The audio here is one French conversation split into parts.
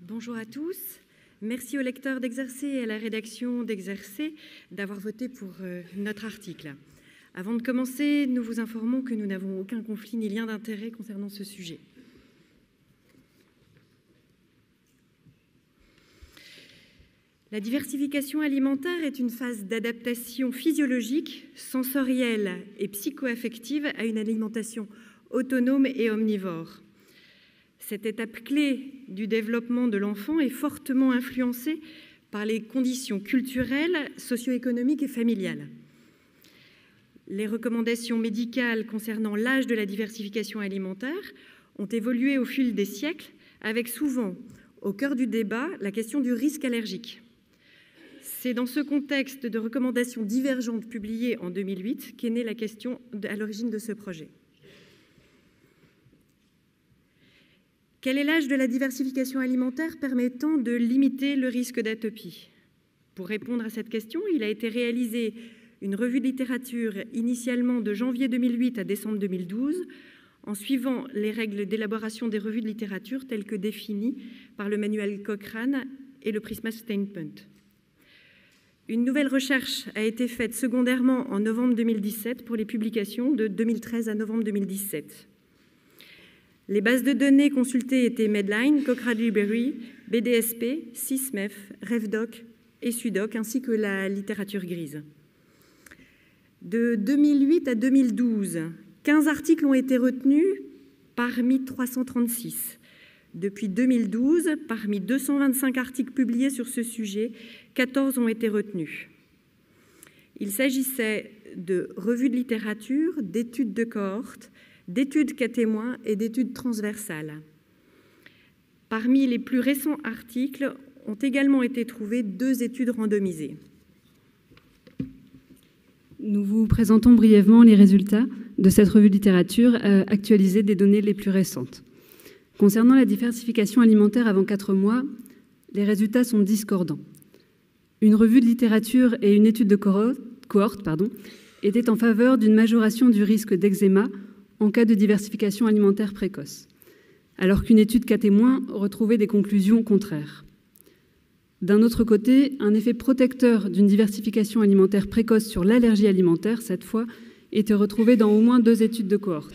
Bonjour à tous. Merci aux lecteurs d'Exercer et à la rédaction d'Exercer d'avoir voté pour notre article. Avant de commencer, nous vous informons que nous n'avons aucun conflit ni lien d'intérêt concernant ce sujet. La diversification alimentaire est une phase d'adaptation physiologique, sensorielle et psycho-affective à une alimentation autonome et omnivore. Cette étape clé du développement de l'enfant est fortement influencée par les conditions culturelles, socio-économiques et familiales. Les recommandations médicales concernant l'âge de la diversification alimentaire ont évolué au fil des siècles, avec souvent au cœur du débat la question du risque allergique. C'est dans ce contexte de recommandations divergentes publiées en 2008 qu'est née la question à l'origine de ce projet. Quel est l'âge de la diversification alimentaire permettant de limiter le risque d'atopie? Pour répondre à cette question, il a été réalisé une revue de littérature initialement de janvier 2008 à décembre 2012, en suivant les règles d'élaboration des revues de littérature telles que définies par le manuel Cochrane et le Prisma Statement. Une nouvelle recherche a été faite secondairement en novembre 2017 pour les publications de 2013 à novembre 2017. Les bases de données consultées étaient Medline, Cochrane Library, BDSP, SysMef, RevDoc et SUDOC, ainsi que la littérature grise. De 2008 à 2012, 15 articles ont été retenus parmi 336. Depuis 2012, parmi 225 articles publiés sur ce sujet, 14 ont été retenus. Il s'agissait de revues de littérature, d'études de cohorte, d'études cas témoins et d'études transversales. Parmi les plus récents articles ont également été trouvées 2 études randomisées. Nous vous présentons brièvement les résultats de cette revue de littérature actualisée des données les plus récentes. Concernant la diversification alimentaire avant 4 mois, les résultats sont discordants. Une revue de littérature et une étude de cohorte étaient en faveur d'une majoration du risque d'eczéma en cas de diversification alimentaire précoce, alors qu'une étude cas témoin retrouvait des conclusions contraires. D'un autre côté, un effet protecteur d'une diversification alimentaire précoce sur l'allergie alimentaire, cette fois, était retrouvé dans au moins 2 études de cohorte.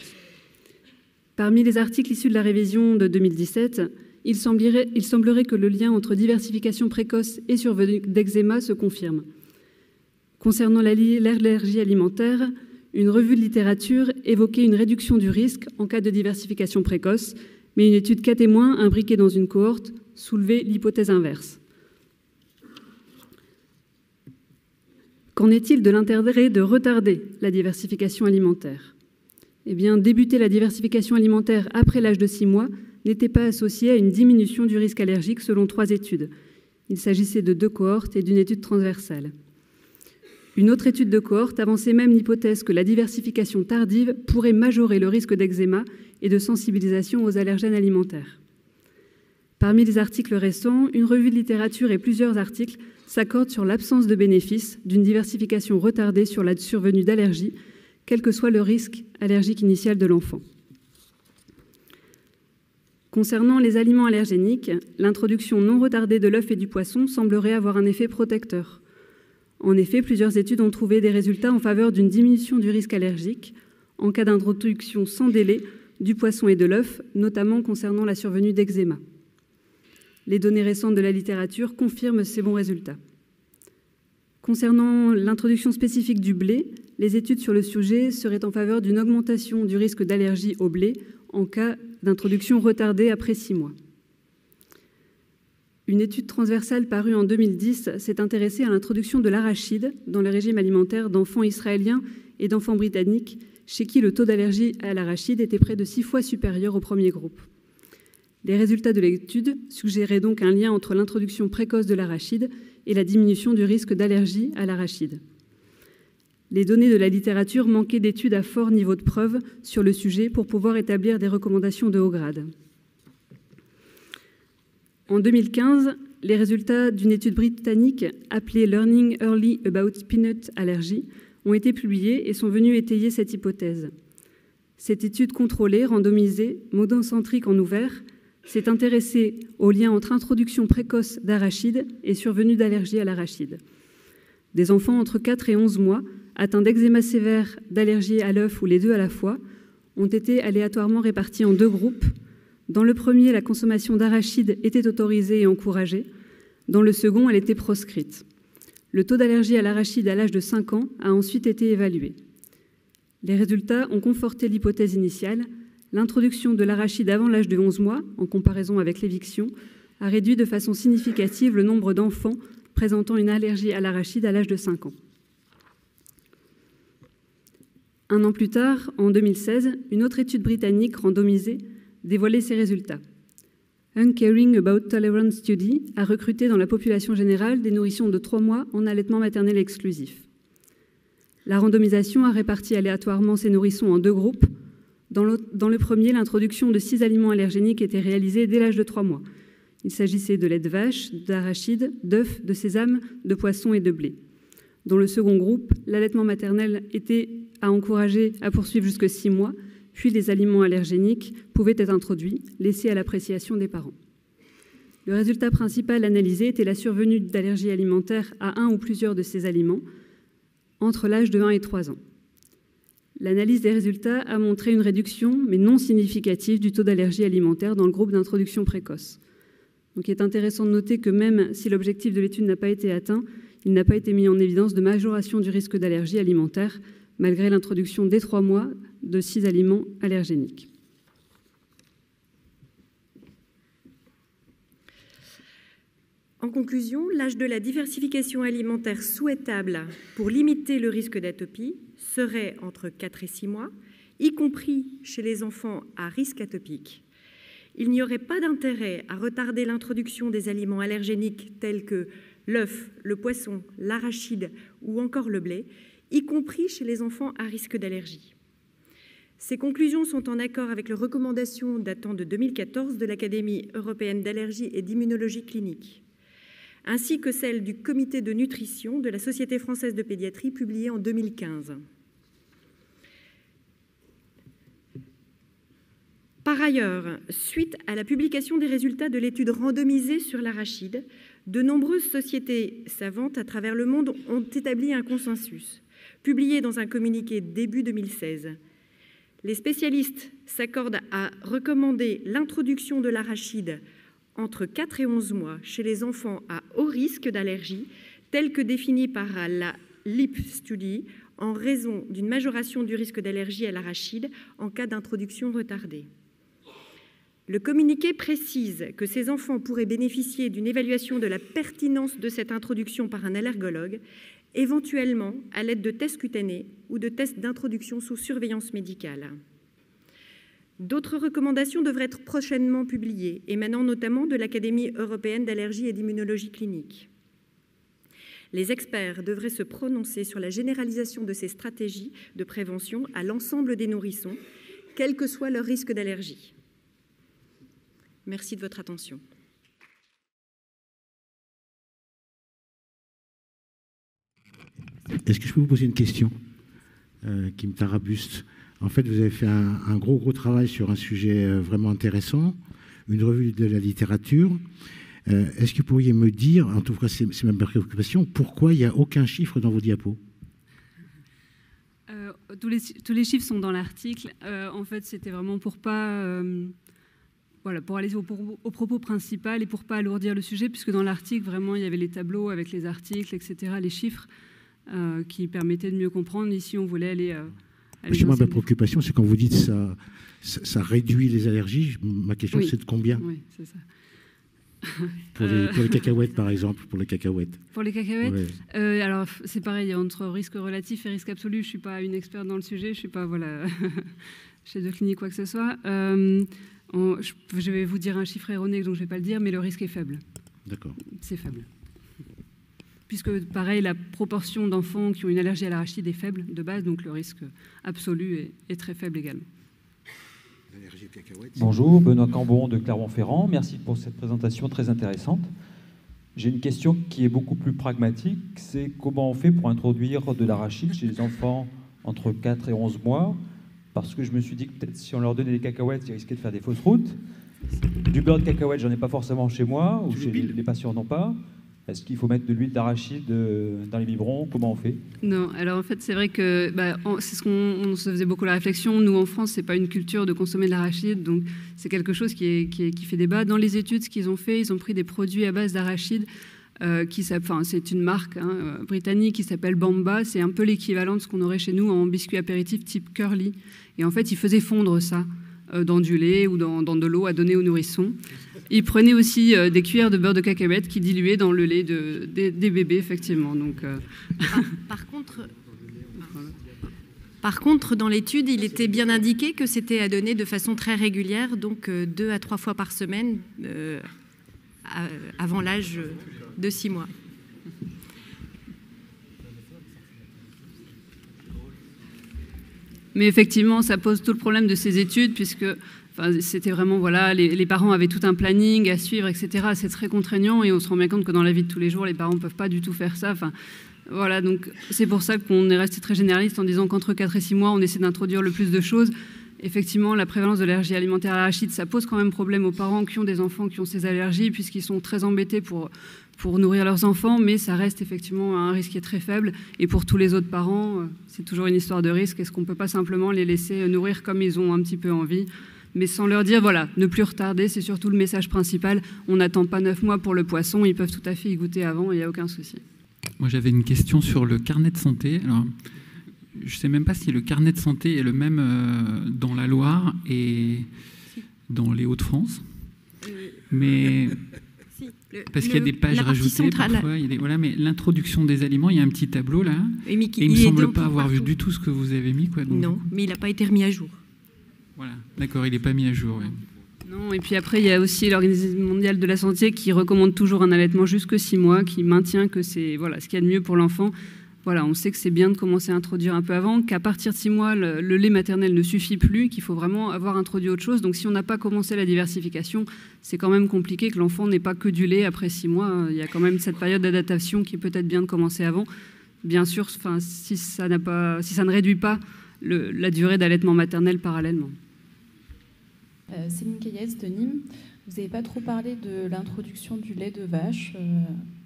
Parmi les articles issus de la révision de 2017, il semblerait que le lien entre diversification précoce et survenue d'eczéma se confirme. Concernant l'allergie alimentaire, une revue de littérature évoquait une réduction du risque en cas de diversification précoce, mais une étude cas témoin imbriquée dans une cohorte soulevait l'hypothèse inverse. Qu'en est-il de l'intérêt de retarder la diversification alimentaire? Eh bien, débuter la diversification alimentaire après l'âge de 6 mois n'était pas associé à une diminution du risque allergique selon 3 études. Il s'agissait de 2 cohortes et d'une étude transversale. Une autre étude de cohorte avançait même l'hypothèse que la diversification tardive pourrait majorer le risque d'eczéma et de sensibilisation aux allergènes alimentaires. Parmi les articles récents, une revue de littérature et plusieurs articles s'accordent sur l'absence de bénéfice d'une diversification retardée sur la survenue d'allergies, quel que soit le risque allergique initial de l'enfant. Concernant les aliments allergéniques, l'introduction non retardée de l'œuf et du poisson semblerait avoir un effet protecteur. En effet, plusieurs études ont trouvé des résultats en faveur d'une diminution du risque allergique en cas d'introduction sans délai du poisson et de l'œuf, notamment concernant la survenue d'eczéma. Les données récentes de la littérature confirment ces bons résultats. Concernant l'introduction spécifique du blé, les études sur le sujet seraient en faveur d'une augmentation du risque d'allergie au blé en cas d'introduction retardée après 6 mois. Une étude transversale parue en 2010 s'est intéressée à l'introduction de l'arachide dans le régime alimentaire d'enfants israéliens et d'enfants britanniques chez qui le taux d'allergie à l'arachide était près de 6 fois supérieur au premier groupe. Les résultats de l'étude suggéraient donc un lien entre l'introduction précoce de l'arachide et la diminution du risque d'allergie à l'arachide. Les données de la littérature manquaient d'études à fort niveau de preuve sur le sujet pour pouvoir établir des recommandations de haut grade. En 2015, les résultats d'une étude britannique appelée Learning Early About Peanut Allergy ont été publiés et sont venus étayer cette hypothèse. Cette étude contrôlée, randomisée, monocentrique en ouvert, s'est intéressé au lien entre introduction précoce d'arachide et survenue d'allergie à l'arachide. Des enfants entre 4 et 11 mois, atteints d'eczéma sévère, d'allergie à l'œuf ou les deux à la fois, ont été aléatoirement répartis en 2 groupes. Dans le premier, la consommation d'arachide était autorisée et encouragée. Dans le second, elle était proscrite. Le taux d'allergie à l'arachide à l'âge de 5 ans a ensuite été évalué. Les résultats ont conforté l'hypothèse initiale. L'introduction de l'arachide avant l'âge de 11 mois, en comparaison avec l'éviction, a réduit de façon significative le nombre d'enfants présentant une allergie à l'arachide à l'âge de 5 ans. Un an plus tard, en 2016, une autre étude britannique randomisée dévoilait ses résultats. Uncaring About Tolerance Study a recruté dans la population générale des nourrissons de 3 mois en allaitement maternel exclusif. La randomisation a réparti aléatoirement ces nourrissons en 2 groupes. Dans le premier, l'introduction de 6 aliments allergéniques était réalisée dès l'âge de 3 mois. Il s'agissait de lait de vache, d'arachide, d'œufs, de sésame, de poisson et de blé. Dans le second groupe, l'allaitement maternel était à encourager à poursuivre jusqu'à 6 mois, puis les aliments allergéniques pouvaient être introduits, laissés à l'appréciation des parents. Le résultat principal analysé était la survenue d'allergies alimentaires à un ou plusieurs de ces aliments entre l'âge de 1 et 3 ans. L'analyse des résultats a montré une réduction, mais non significative, du taux d'allergie alimentaire dans le groupe d'introduction précoce. Donc il est intéressant de noter que même si l'objectif de l'étude n'a pas été atteint, il n'a pas été mis en évidence de majoration du risque d'allergie alimentaire, malgré l'introduction dès 3 mois de 6 aliments allergéniques. En conclusion, l'âge de la diversification alimentaire souhaitable pour limiter le risque d'atopie serait entre 4 et 6 mois, y compris chez les enfants à risque atopique. Il n'y aurait pas d'intérêt à retarder l'introduction des aliments allergéniques tels que l'œuf, le poisson, l'arachide ou encore le blé, y compris chez les enfants à risque d'allergie. Ces conclusions sont en accord avec les recommandations datant de 2014 de l'Académie européenne d'allergie et d'immunologie clinique, ainsi que celles du Comité de nutrition de la Société française de pédiatrie publiée en 2015. Par ailleurs, suite à la publication des résultats de l'étude randomisée sur l'arachide, de nombreuses sociétés savantes à travers le monde ont établi un consensus, publié dans un communiqué début 2016. Les spécialistes s'accordent à recommander l'introduction de l'arachide entre 4 et 11 mois chez les enfants à haut risque d'allergie, tel que défini par la LEAP Study, en raison d'une majoration du risque d'allergie à l'arachide en cas d'introduction retardée. Le communiqué précise que ces enfants pourraient bénéficier d'une évaluation de la pertinence de cette introduction par un allergologue, éventuellement à l'aide de tests cutanés ou de tests d'introduction sous surveillance médicale. D'autres recommandations devraient être prochainement publiées, émanant notamment de l'Académie européenne d'allergie et d'immunologie clinique. Les experts devraient se prononcer sur la généralisation de ces stratégies de prévention à l'ensemble des nourrissons, quel que soit leur risque d'allergie. Merci de votre attention. Est-ce que je peux vous poser une question qui me tarabuste? En fait, vous avez fait un gros travail sur un sujet vraiment intéressant, une revue de la littérature. Est-ce que vous pourriez me dire, en tout cas c'est ma préoccupation, pourquoi il n'y a aucun chiffre dans vos diapos? Tous les chiffres sont dans l'article. En fait, c'était vraiment pour pas... Voilà, pour aller au propos principal et pour ne pas alourdir le sujet, puisque dans l'article, vraiment, il y avait les tableaux avec les articles, etc., les chiffres qui permettaient de mieux comprendre. Ici, on voulait aller... Chez moi, ma préoccupation, c'est quand vous dites ça réduit les allergies. Ma question, oui, c'est de combien? Oui, c'est ça. Pour les cacahuètes, par exemple, pour les cacahuètes. Pour les cacahuètes, ouais. Alors, c'est pareil, entre risque relatif et risque absolu, je ne suis pas une experte dans le sujet, je ne suis pas chef de clinique, quoi que ce soit. Je vais vous dire un chiffre erroné, donc je ne vais pas le dire, mais le risque est faible. D'accord. C'est faible. Puisque, pareil, la proportion d'enfants qui ont une allergie à l'arachide est faible de base, donc le risque absolu est très faible également. Bonjour, Benoît Cambon de Clermont-Ferrand. Merci pour cette présentation très intéressante. J'ai une question qui est beaucoup plus pragmatique. C'est comment on fait pour introduire de l'arachide chez les enfants entre 4 et 11 mois parce que je me suis dit que peut-être si on leur donnait des cacahuètes, ils risquaient de faire des fausses routes. Du beurre de cacahuète, j'en ai pas forcément chez moi, ou chez les patients n'ont pas. Est-ce qu'il faut mettre de l'huile d'arachide dans les biberons? Comment on fait? Non, alors en fait, c'est vrai que c'est ce qu'on se faisait beaucoup la réflexion. Nous, en France, c'est pas une culture de consommer de l'arachide, donc c'est quelque chose qui fait débat. Dans les études, ce qu'ils ont fait, ils ont pris des produits à base d'arachide. C'est une marque britannique qui s'appelle Bamba. C'est un peu l'équivalent de ce qu'on aurait chez nous en biscuit apéritif type Curly. Et en fait, ils faisaient fondre ça dans du lait ou dans de l'eau à donner aux nourrissons. Ils prenaient aussi des cuillères de beurre de cacahuète qui diluaient dans le lait des bébés, effectivement. Donc, Par contre, dans l'étude, il était bien indiqué que c'était à donner de façon très régulière, donc 2 à 3 fois par semaine, avant l'âge de 6 mois. Mais effectivement, ça pose tout le problème de ces études, puisque c'était vraiment, voilà, les parents avaient tout un planning à suivre, etc. C'est très contraignant et on se rend bien compte que dans la vie de tous les jours, les parents ne peuvent pas du tout faire ça. Voilà, donc c'est pour ça qu'on est resté très généraliste en disant qu'entre 4 et 6 mois, on essaie d'introduire le plus de choses. Effectivement, la prévalence de l'allergie alimentaire à l'arachide, ça pose quand même problème aux parents qui ont des enfants qui ont ces allergies, puisqu'ils sont très embêtés pour nourrir leurs enfants, mais ça reste effectivement un risque qui est très faible. Et pour tous les autres parents, c'est toujours une histoire de risque. Est-ce qu'on ne peut pas simplement les laisser nourrir comme ils ont un petit peu envie, mais sans leur dire, voilà, ne plus retarder, c'est surtout le message principal. On n'attend pas 9 mois pour le poisson, ils peuvent tout à fait y goûter avant, il n'y a aucun souci. Moi, j'avais une question sur le carnet de santé. Alors, je ne sais même pas si le carnet de santé est le même dans la Loire et dans les Hauts-de-France. Mais parce qu'il y a des pages rajoutées parfois. Voilà, mais l'introduction des aliments, il y a un petit tableau là. Et il ne me semble pas avoir vu du tout ce que vous avez mis. Quoi, donc, non, mais il n'a pas été remis à jour. Voilà, d'accord, il n'est pas mis à jour. Ouais. Non, et puis après, il y a aussi l'Organisation mondiale de la santé qui recommande toujours un allaitement jusque 6 mois, qui maintient que c'est ce qu'il y a de mieux pour l'enfant. Voilà, on sait que c'est bien de commencer à introduire un peu avant, qu'à partir de 6 mois, le lait maternel ne suffit plus, qu'il faut vraiment avoir introduit autre chose. Donc si on n'a pas commencé la diversification, c'est quand même compliqué que l'enfant n'ait pas que du lait après 6 mois. Il y a quand même cette période d'adaptation qui est peut-être bien de commencer avant. Bien sûr, si ça ne réduit pas la durée d'allaitement maternel parallèlement. Céline Kayes de Nîmes. Vous n'avez pas trop parlé de l'introduction du lait de vache.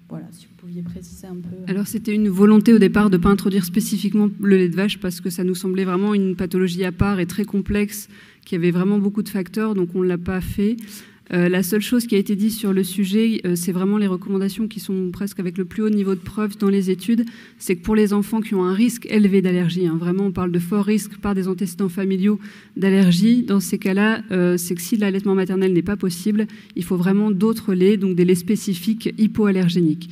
Voilà, si vous pouviez préciser un peu. Alors, c'était une volonté au départ de ne pas introduire spécifiquement le lait de vache parce que ça nous semblait vraiment une pathologie à part et très complexe, qui avait vraiment beaucoup de facteurs, donc on ne l'a pas fait. La seule chose qui a été dite sur le sujet, c'est vraiment les recommandations qui sont presque avec le plus haut niveau de preuve dans les études, c'est que pour les enfants qui ont un risque élevé d'allergie, vraiment on parle de fort risque par des antécédents familiaux d'allergie, dans ces cas-là, c'est que si l'allaitement maternel n'est pas possible, il faut vraiment d'autres laits, donc des laits spécifiques hypoallergéniques.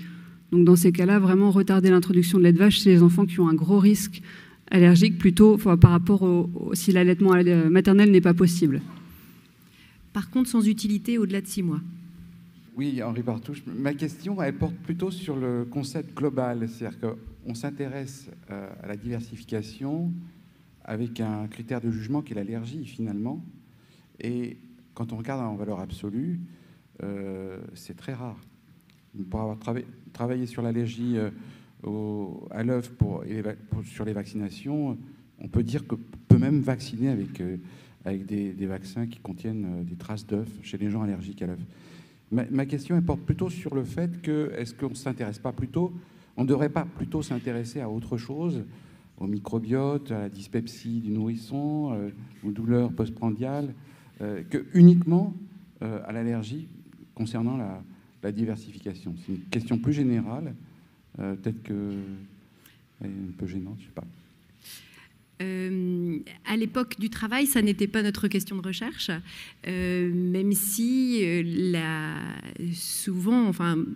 Donc dans ces cas-là, vraiment retarder l'introduction de lait de vache chez les enfants qui ont un gros risque allergique, plutôt par rapport si l'allaitement maternel n'est pas possible. Par contre, sans utilité au-delà de 6 mois. Oui, Henri Partouche. Ma question, elle porte plutôt sur le concept global. C'est-à-dire qu'on s'intéresse à la diversification avec un critère de jugement qui est l'allergie, finalement. Et quand on regarde en valeur absolue, c'est très rare. Pour avoir travaillé sur l'allergie à l'œuf sur les vaccinations, on peut dire qu'on peut même vacciner avec des vaccins qui contiennent des traces d'œufs chez les gens allergiques à l'œuf. Ma question, elle porte plutôt sur le fait que, est-ce qu'on ne s'intéresse pas plutôt, on ne devrait pas plutôt s'intéresser à autre chose, au microbiote, à la dyspepsie du nourrisson, aux douleurs postprandiales, que uniquement à l'allergie concernant la diversification. C'est une question plus générale, peut-être qu'elle est un peu gênante, je ne sais pas. À l'époque du travail, ça n'était pas notre question de recherche, même si souvent,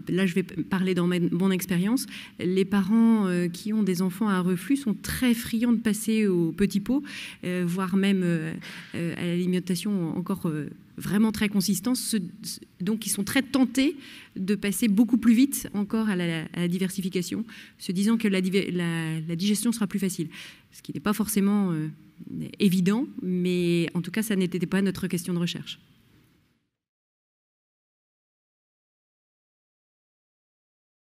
là je vais parler dans mon expérience, les parents qui ont des enfants à reflux sont très friands de passer au petit pot, voire même à l'alimentation encore vraiment très consistante, donc ils sont très tentés de passer beaucoup plus vite encore à la diversification, se disant que la digestion sera plus facile, ce qui n'est pas forcément évident, mais en tout cas ça n'était pas notre question de recherche.